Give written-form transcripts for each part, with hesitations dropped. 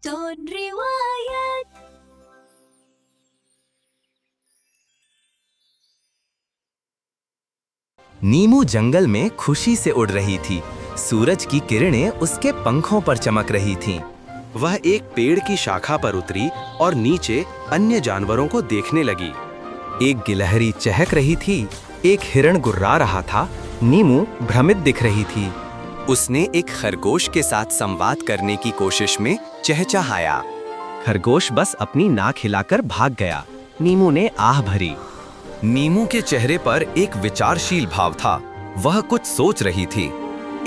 Ton Riwayat. नीमू जंगल में खुशी से उड़ रही थी। सूरज की किरणें उसके पंखों पर चमक रही थीं। वह एक पेड़ की शाखा पर उतरी और नीचे अन्य जानवरों को देखने लगी। एक गिलहरी चहक रही थी, एक हिरण गुर्रा रहा था। नीमू भ्रमित दिख रही थी। उसने एक खरगोश के साथ संवाद करने की कोशिश में चहचहाया। खरगोश बस अपनी नाक हिलाकर भाग गया। नीमू ने आह भरी। नीमू के चेहरे पर एक विचारशील भाव था। वह कुछ सोच रही थी।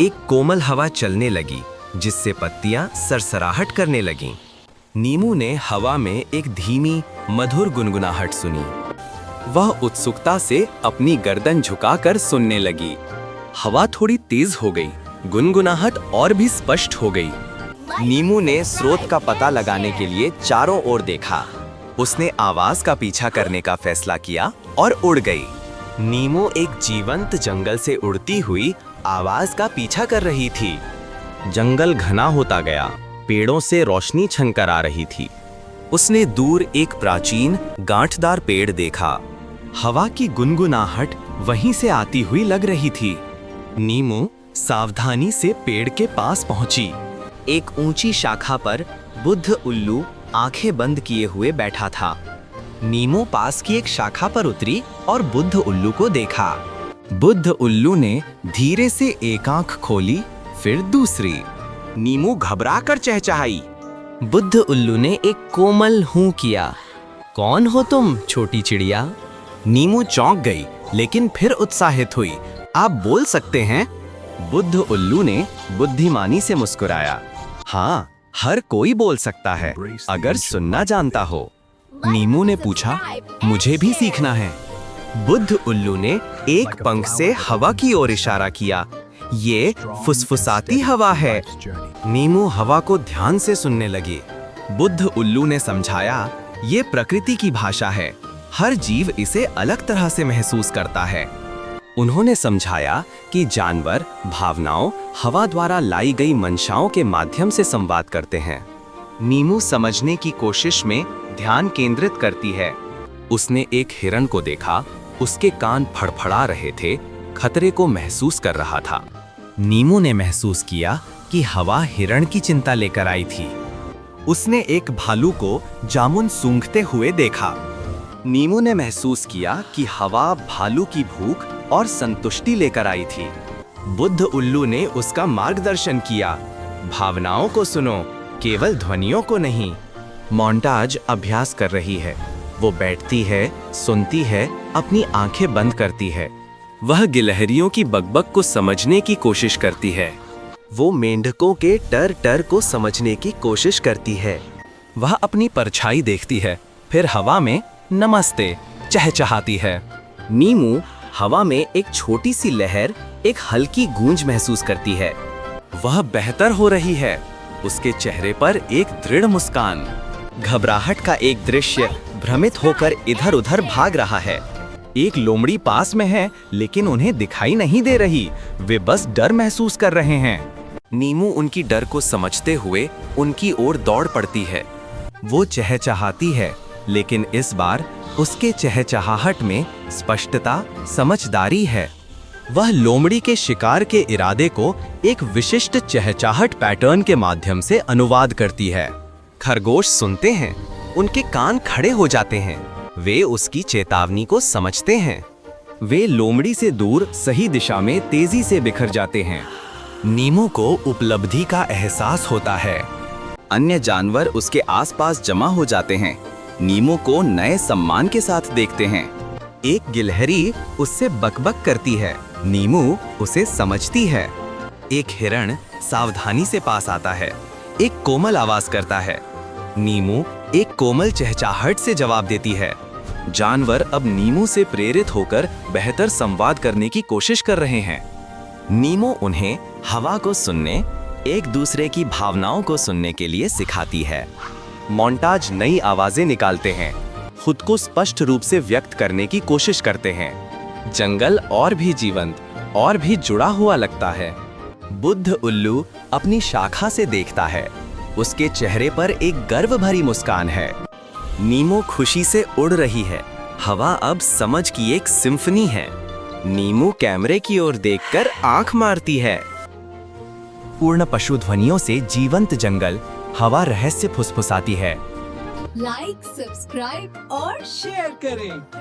एक कोमल हवा चलने लगी, जिससे पत्तियां सरसराहट करने लगीं। नीमू ने हवा में एक धीमी, मधुर गुनगुनाहट सुनी। वह उत्सुकता से अपनी गर्दन झुकाकर सुनने लगी। हवा थोड़ी तेज हो गई, गुनगुनाहट और भी स्पष्ट हो गई। नीमू ने स्रोत का पता लगाने के लिए चारों ओर देखा। उसने आवाज का पीछा करने का फैसला किया और उड़ गई। नीमू एक जीवंत जंगल से उड़ती हुई आवाज का पीछा कर रही थी। जंगल घना होता गया, पेड़ों से रोशनी छनकर आ रही थी। उसने दूर एक प्राचीन गांठदार पेड़ देखा। हवा की गुनगुनाहट वहीं से आती हुई लग रही थी। नीमू सावधानी से पेड़ के पास पहुंची। एक ऊंची शाखा पर बुद्ध उल्लू आंखें बंद किए हुए बैठा था। नीमू पास की एक शाखा पर उतरी और बुद्ध उल्लू को देखा। बुद्ध उल्लू ने धीरे से एक आंख खोली, फिर दूसरी। नीमू घबराकर चहचहाई। बुद्ध उल्लू ने एक कोमल हूं किया। कौन हो तुम, छोटी चिड़िया? नीमू चौंक गई, लेकिन फिर उत्साहित हुई। आप बोल सकते हैं? बुद्ध उल्लू ने बुद्धिमानी से मुस्कुराया। हाँ, हर कोई बोल सकता है, अगर सुनना जानता हो। नीमू ने पूछा, मुझे भी सीखना है। बुद्ध उल्लू ने एक पंख से हवा की ओर इशारा किया। ये फुसफुसाती हवा है। नीमू हवा को ध्यान से सुनने लगी। बुद्ध उल्लू ने समझाया, ये प्रकृति की भाषा है। हर जीव इसे अलग तरह से महसूस करता है। उन्होंने समझाया कि जानवर भावनाओं, हवा द्वारा लाई गई मंशाओं के माध्यम से संवाद करते हैं। नीमू समझने की कोशिश में ध्यान केंद्रित करती है। उसने एक हिरण को देखा। उसके कान फड़फड़ा रहे थे, खतरे को महसूस कर रहा था। नीमू ने महसूस किया कि हवा हिरण की चिंता लेकर आई थी। उसने एक भालू को जामुन सूंघते हुए देखा। नीमू ने महसूस किया कि हवा भालू की भूख और संतुष्टि लेकर आई थी। बुद्ध उल्लू ने उसका मार्गदर्शन किया। भावनाओं को सुनो, केवल ध्वनियों को नहीं। मोंटाज अभ्यास कर रही है। वो बैठती है, सुनती है, अपनी आंखें बंद करती है। वह गिलहरियों की बकबक को समझने की कोशिश करती है। वो मेंढकों के टर टर को समझने की कोशिश करती है। वह अपनी परछाई देखती है, फिर हवा में नमस्ते चहचहाती है। नीमू हवा में एक छोटी सी लहर, एक हल्की गूंज महसूस करती है। वह बेहतर हो रही है। उसके चेहरे पर एक दृढ़ मुस्कान। घबराहट का एक दृश्य भ्रमित होकर इधर-उधर भाग रहा है। एक लोमड़ी पास में है, लेकिन उन्हें दिखाई नहीं दे रही। वे बस डर महसूस कर रहे हैं। नीमू उनकी डर को समझते हुए उनकी ओर दौड़ पड़ती है। वो चहचहाती है, लेकिन इस बार उसके चहचहाहट में स्पष्टता, समझदारी है। वह लोमड़ी के शिकार के इरादे को एक विशिष्ट चहचहाहट पैटर्न के माध्यम से अनुवाद करती है। खरगोश सुनते हैं, उनके कान खड़े हो जाते हैं। वे उसकी चेतावनी को समझते हैं। वे लोमड़ी से दूर सही दिशा में तेजी से बिखर जाते हैं। नीमू को उपलब्धि का एहसास होता है। अन्य जानवर उसके आसपास जमा हो जाते हैं। नीमू को नए सम्मान के साथ देखते हैं। एक गिलहरी उससे बकबक करती है। नीमू उसे समझती है। एक हिरण सावधानी से पास आता है, एक कोमल आवाज करता है। नीमू एक कोमल चहचहाहट से जवाब देती है। जानवर अब नीमू से प्रेरित होकर बेहतर संवाद करने की कोशिश कर रहे हैं। नीमू उन्हें हवा को सुनने, एक दूसरे की भावनाओं को सुनने के लिए सिखाती है। मोंटाज नई आवाजें निकालते हैं, खुद को स्पष्ट रूप से व्यक्त करने की कोशिश करते हैं। जंगल और भी जीवंत और भी जुड़ा हुआ लगता है। बुद्ध उल्लू अपनी शाखा से देखता है। उसके चेहरे पर एक गर्व भरी मुस्कान है। नीमो खुशी से उड़ रही है। हवा अब समझ की एक सिम्फनी है। नीमू कैमरे की ओर देखकर आंख मारती है। पूर्ण पशु ध्वनियों से जीवंत जंगल, हवा रहस्य फुसफुसाती है। लाइक, सब्सक्राइब और शेयर करें।